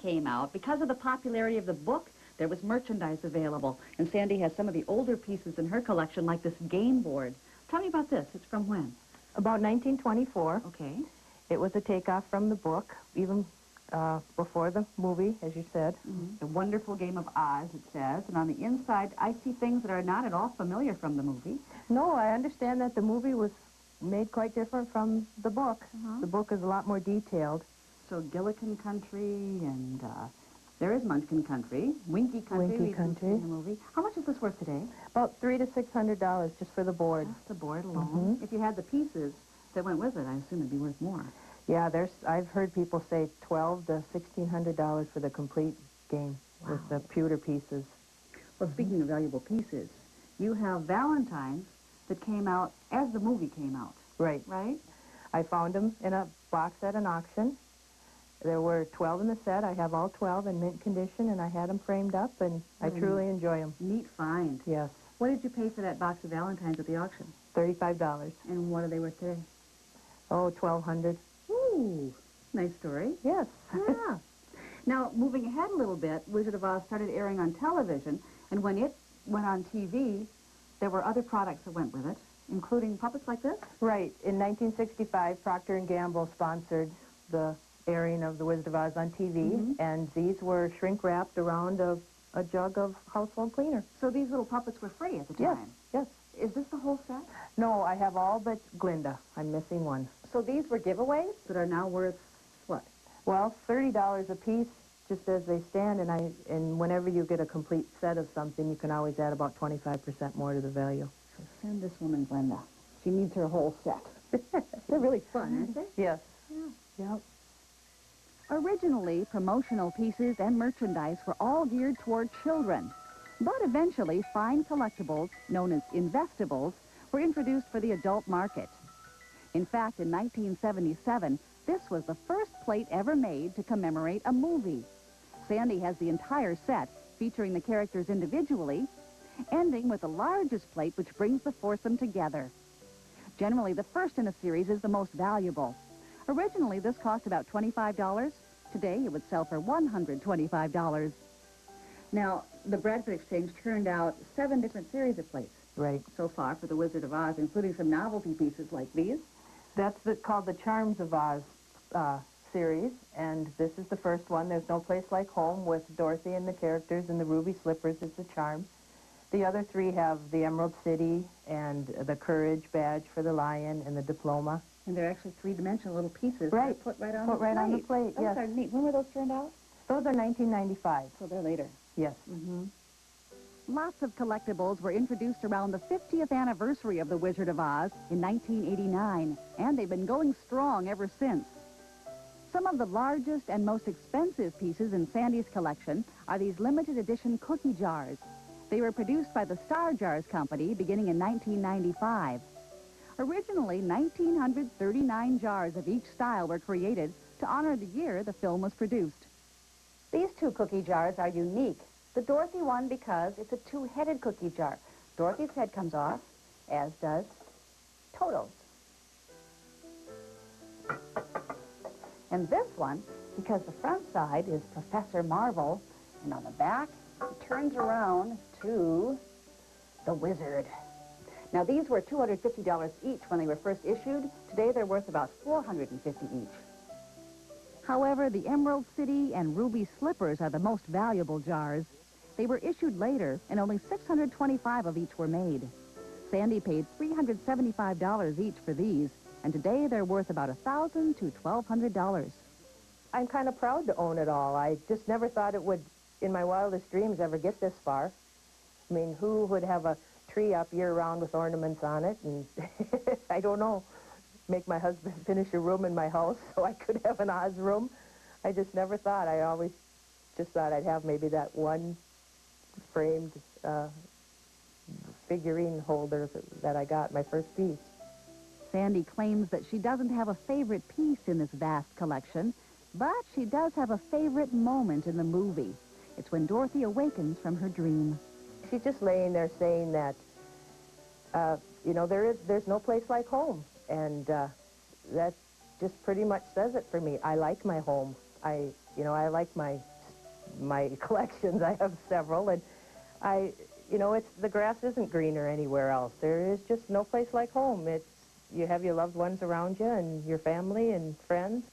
came out, because of the popularity of the book, there was merchandise available. And Sandy has some of the older pieces in her collection, like this game board. Tell me about this. It's from when? About 1924. Okay. It was a takeoff from the book, even before the movie, as you said. The Wonderful Game of Oz, it says. And on the inside, I see things that are not at all familiar from the movie. No, I understand that the movie was made quite different from the book. The book is a lot more detailed. So Gillikin Country, and there is Munchkin Country, Winky Country. Winky Country. In the movie. How much is this worth today? About $300 to $600 just for the board. Just the board alone. If you had the pieces that went with it, I assume it'd be worth more. Yeah, I've heard people say $1,200 to $1,600 for the complete game with the pewter pieces. Well, speaking of valuable pieces, you have Valentines that came out as the movie came out. Right. Right? I found them in a box at an auction. There were 12 in the set. I have all 12 in mint condition, and I had them framed up, and I truly enjoy them. Neat find. Yes. What did you pay for that box of Valentines at the auction? $35. And what are they worth today? Oh, $1,200. Ooh, nice story. Yes. Yeah. Now, moving ahead a little bit, Wizard of Oz started airing on television, and when it went on TV, there were other products that went with it, including puppets like this? Right. In 1965, Procter & Gamble sponsored the airing of The Wizard of Oz on TV, and these were shrink-wrapped around a jug of household cleaner. So these little puppets were free at the Yes, time? yes. Is this the whole set? No, I have all but Glinda. I'm missing one. So these were giveaways that are now worth what? Well, $30 a piece, just as they stand, and whenever you get a complete set of something, you can always add about 25% more to the value. So send this woman Glenda. She needs her whole set. They're really fun, aren't they? Yes. Yeah. Yep. Originally, promotional pieces and merchandise were all geared toward children. But eventually, fine collectibles, known as investables, were introduced for the adult market. In fact, in 1977, this was the first plate ever made to commemorate a movie. Sandy has the entire set, featuring the characters individually, ending with the largest plate which brings the foursome together. Generally, the first in a series is the most valuable. Originally, this cost about $25. Today, it would sell for $125. Now, the Bradford Exchange turned out 7 different series of plates. Right. So far for the Wizard of Oz, including some novelty pieces like these. That's called the Charms of Oz series, and this is the first one. There's No Place Like Home with Dorothy and the characters, and the ruby slippers is the charm. The other 3 have the Emerald City and the Courage badge for the lion and the diploma. And they're actually 3-dimensional little pieces. Right. Put right on Put the plate. right on the plate, Those yes. are neat. When were those turned out? Those are 1995. So they're later. Yes. Lots of collectibles were introduced around the 50th anniversary of The Wizard of Oz in 1989, and they've been going strong ever since. Some of the largest and most expensive pieces in Sandy's collection are these limited edition cookie jars. They were produced by the Star Jars Company beginning in 1995. Originally, 1,939 jars of each style were created to honor the year the film was produced. These 2 cookie jars are unique. The Dorothy one because it's a 2-headed cookie jar. Dorothy's head comes off, as does Toto's. And this one, because the front side is Professor Marvel, and on the back, it turns around to the Wizard. Now, these were $250 each when they were first issued. Today, they're worth about $450 each. However, the Emerald City and Ruby Slippers are the most valuable jars. They were issued later, and only 625 of each were made. Sandy paid $375 each for these, and today they're worth about $1,000 to $1,200. I'm kind of proud to own it all. I just never thought it would, in my wildest dreams, ever get this far. I mean, who would have a tree up year-round with ornaments on it? And I don't know. Make my husband finish a room in my house so I could have an Oz room. I just never thought. I always just thought I'd have maybe that one framed figurine holder that I got, my first piece. Sandy claims that she doesn't have a favorite piece in this vast collection, but she does have a favorite moment in the movie. It's when Dorothy awakens from her dream. She's just laying there saying that, you know, there's no place like home. And that just pretty much says it for me. I like my home. I You know, I like my collections. I have several, and you know, the grass isn't greener anywhere else. There is just no place like home. You have your loved ones around you and your family and friends.